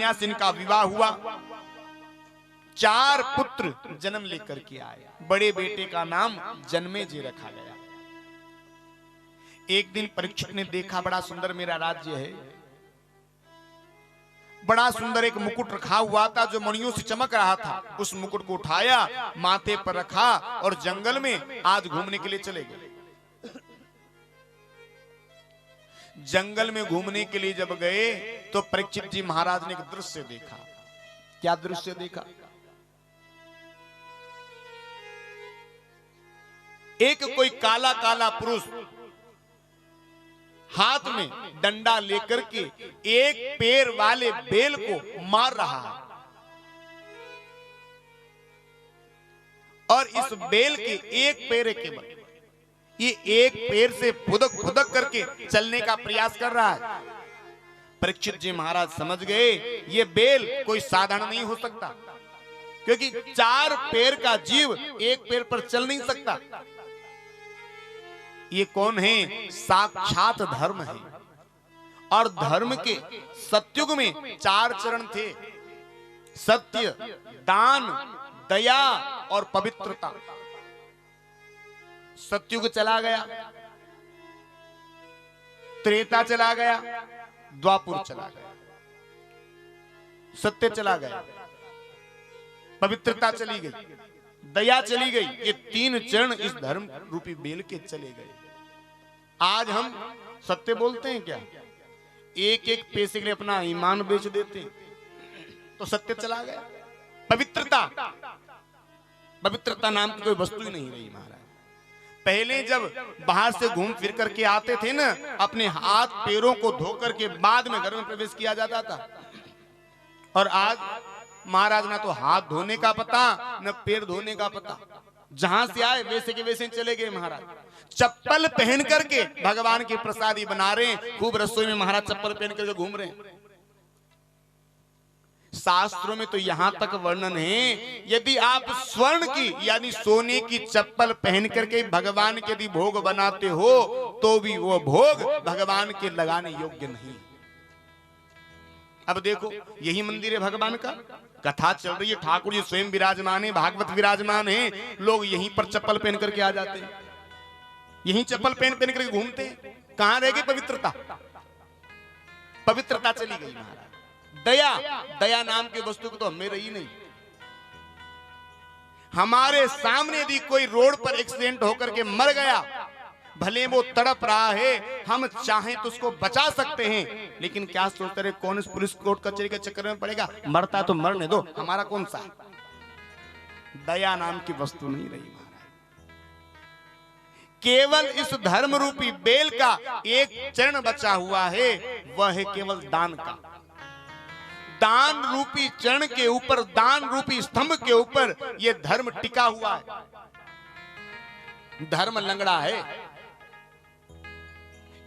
कन्या से इनका विवाह हुआ। 4 पुत्र जन्म लेकर के आए। बड़े बेटे का नाम जन्मेजय रखा गया। एक दिन परीक्षित ने देखा, बड़ा सुंदर मेरा राज्य है, बड़ा सुंदर एक मुकुट रखा हुआ था जो मणियों से चमक रहा था। उस मुकुट को उठाया, माथे पर रखा और जंगल में आज घूमने के लिए चले गए। जंगल में घूमने के लिए जब गए तो परीक्षित जी महाराज ने एक दृश्य देखा। क्या दृश्य देखा? एक कोई काला काला पुरुष हाथ में डंडा लेकर के एक पैर वाले बेल को मार रहा है और इस बेल के एक पैर केवल ये एक पैर से फुदक फुदक करके चलने का प्रयास कर रहा है। परीक्षित जी महाराज समझ गए ये बेल कोई साधारण नहीं हो सकता, क्योंकि 4 पैर का जीव एक पैर पर चल नहीं सकता। ये कौन है? साक्षात धर्म है। और धर्म के सतयुग में 4 चरण थे, सत्य, दान, दया और पवित्रता। सतयुग चला गया, त्रेता चला गया, द्वापुर चला गया, सत्य चला गया, पवित्रता चली गई, दया चली गई। ये 3 चरण इस धर्म रूपी बेल के चले गए। आज हम सत्य बोलते हैं क्या? एक एक पैसे के लिए अपना ईमान बेच देते हैं, तो सत्य चला गया। पवित्रता, पवित्रता नाम की कोई वस्तु ही नहीं रही महाराज। पहले जब बाहर से घूम फिर करके आते थे ना, अपने हाथ पैरों को धो करके बाद में घर में प्रवेश किया जाता था। और आज महाराज ना तो हाथ धोने का पता, न पैर धोने का पता। जहां से आए वैसे के वैसे चले गए महाराज। चप्पल पहन करके भगवान की प्रसादी बना रहे हैं, खूब रसोई में महाराज चप्पल पहन करके घूम रहे हैं। शास्त्रों में तो यहां तक वर्णन है, यदि आप स्वर्ण की यानी सोने की चप्पल पहन करके भगवान के यदि भोग बनाते हो तो भी वो भोग भगवान के लगाने योग्य नहीं। अब देखो यही मंदिर है भगवान का, कथा चल रही है, ठाकुर जी स्वयं विराजमान है, भागवत विराजमान है, लोग यहीं पर चप्पल पहन करके आ जाते हैं, यहीं चप्पल पहन पहन करके घूमते हैं। कहां रह गई पवित्रता? पवित्रता चली गई महाराज। दया, दया नाम की वस्तु को तो हमें रही नहीं। हमारे सामने यदि कोई रोड पर एक्सीडेंट होकर के मर गया, भले वो तड़प रहा है, हम चाहें तो उसको बचा सकते हैं, लेकिन क्या सोचते रहे कौन इस पुलिस कोर्ट कचहरी के चक्कर में पड़ेगा, मरता तो मरने दो, हमारा कौन सा। दया नाम की वस्तु नहीं रही महाराज। केवल इस धर्म रूपी बेल का एक चरण बचा हुआ है, वह है केवल दान का। दान रूपी चरण के ऊपर, दान रूपी स्तंभ के ऊपर यह धर्म टिका हुआ है। धर्म लंगड़ा है।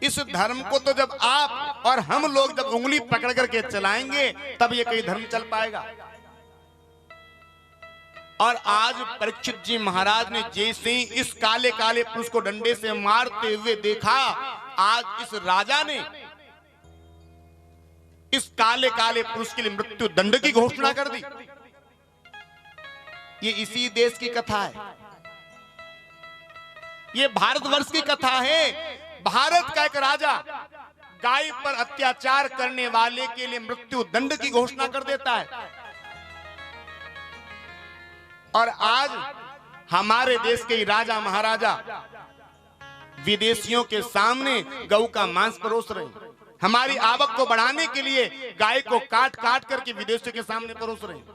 इस धर्म को तो जब आप और हम लोग जब उंगली पकड़ करके चलाएंगे तब ये कोई धर्म चल पाएगा। और आज परीक्षित जी महाराज ने जैसे ही इस काले काले पुरुष को डंडे से मारते हुए देखा, आज इस राजा ने इस काले काले पुरुष के लिए मृत्यु दंड की घोषणा कर दी। ये इसी देश की कथा है, ये भारतवर्ष की कथा है। भारत का एक राजा गाय पर अत्याचार करने वाले के लिए मृत्यु दंड की घोषणा कर देता है। और आज हमारे देश के राजा महाराजा विदेशियों के सामने गऊ का मांस परोस रहे हैं। हमारी आवक को बढ़ाने के लिए गाय को काट काट करके विदेशियों के सामने परोस रहे हैं।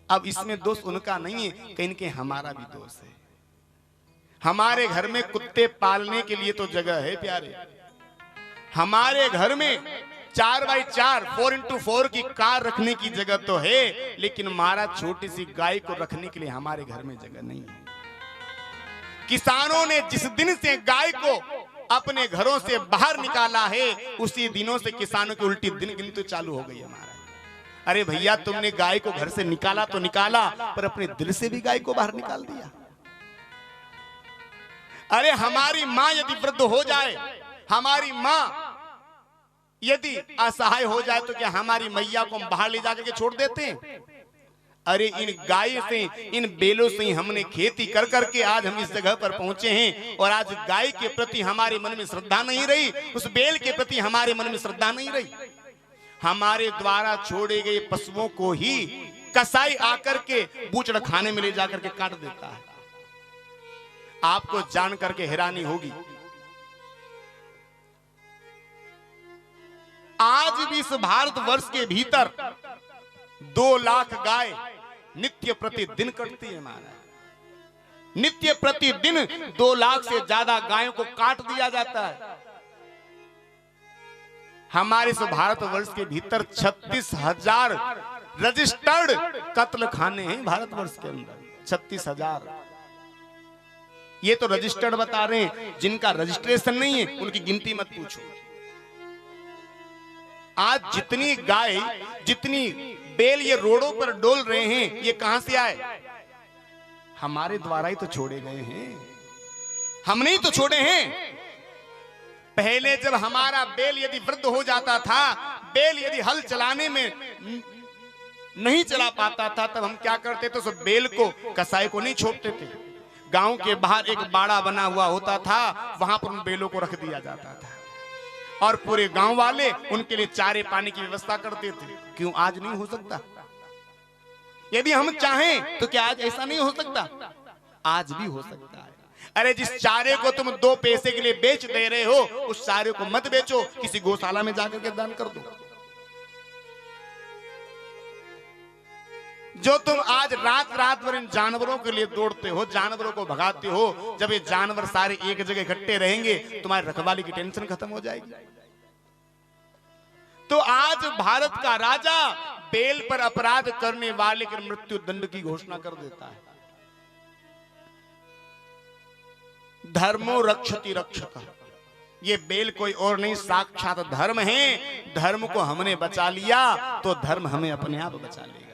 अब इसमें दोष उनका नहीं है, कहीं के हमारा भी दोष है। हमारे घर में कुत्ते पालने के लिए तो जगह है प्यारे। हमारे घर में 4x4 4x4 की कार रखने की जगह तो है, लेकिन महाराज छोटी सी गाय को रखने के लिए हमारे घर में जगह नहीं है। किसानों ने जिस दिन से गाय को अपने घरों से बाहर निकाला है, उसी दिनों से किसानों की उल्टी दिन गिनती चालू हो गई है महाराज। अरे भैया, तुमने गाय को घर से निकाला तो निकाला, पर अपने दिल से भी गाय को बाहर निकाल दिया। अरे हमारी माँ यदि वृद्ध हो जाए, हमारी माँ यदि असहाय हो जाए तो क्या हमारी मैया को हम बाहर ले जाकर के छोड़ देते हैं? अरे इन गाय से, इन बेलों से ही हमने खेती कर करके आज हम इस जगह पर पहुंचे हैं। और आज गाय के प्रति हमारे मन में श्रद्धा नहीं रही, उस बेल के प्रति हमारे मन में श्रद्धा नहीं रही। हमारे द्वारा छोड़े गए पशुओं को ही कसाई आकर के बूचड़ खाने में ले जाकर के काट देता है। आपको जान करके हैरानी होगी, आज भी इस भारतवर्ष के भीतर 2 लाख गाय नित्य प्रतिदिन कटती है। महाराज, नित्य प्रतिदिन 2 लाख से ज्यादा गायों को काट दिया जाता है। हमारे इस भारतवर्ष के भीतर 36,000 रजिस्टर्ड कत्ल खाने हैं भारतवर्ष के अंदर। 36,000। ये तो रजिस्टर्ड बता रहे हैं, जिनका रजिस्ट्रेशन नहीं है उनकी गिनती मत पूछो। आज जितनी गाय, जितनी बेल ये रोडों पर डोल रहे हैं, ये कहां से आए? हमारे द्वारा ही तो छोड़े गए हैं, हमने ही तो छोड़े हैं। पहले जब हमारा बेल यदि वृद्ध हो जाता था, बेल यदि हल चलाने में नहीं चला पाता था, तब हम क्या करते थे? उस बेल को कसाई को नहीं छोड़ते थे। गांव के बाहर एक बाड़ा बना हुआ होता था, वहां पर उन बेलों को रख दिया जाता था और पूरे गांव वाले उनके लिए चारे पानी की व्यवस्था करते थे। क्यों आज नहीं हो सकता? यदि हम चाहें तो क्या आज ऐसा नहीं हो सकता? आज भी हो सकता है। अरे जिस चारे को तुम 2 पैसे के लिए बेच दे रहे हो, उस चारे को मत बेचो, किसी गौशाला में जाकर के दान कर दो। जो तुम आज रात रात भर इन जानवरों के लिए दौड़ते हो, जानवरों को भगाते हो, जब ये जानवर सारे एक जगह इकट्ठे रहेंगे, तुम्हारी रखवाली की टेंशन खत्म हो जाएगी। तो आज भारत का राजा बेल पर अपराध करने वाले के मृत्यु दंड की घोषणा कर देता है। धर्मो रक्षति रक्षतः। ये बेल कोई और नहीं, साक्षात धर्म है। धर्म को हमने बचा लिया तो धर्म हमें अपने आप बचा लेगा।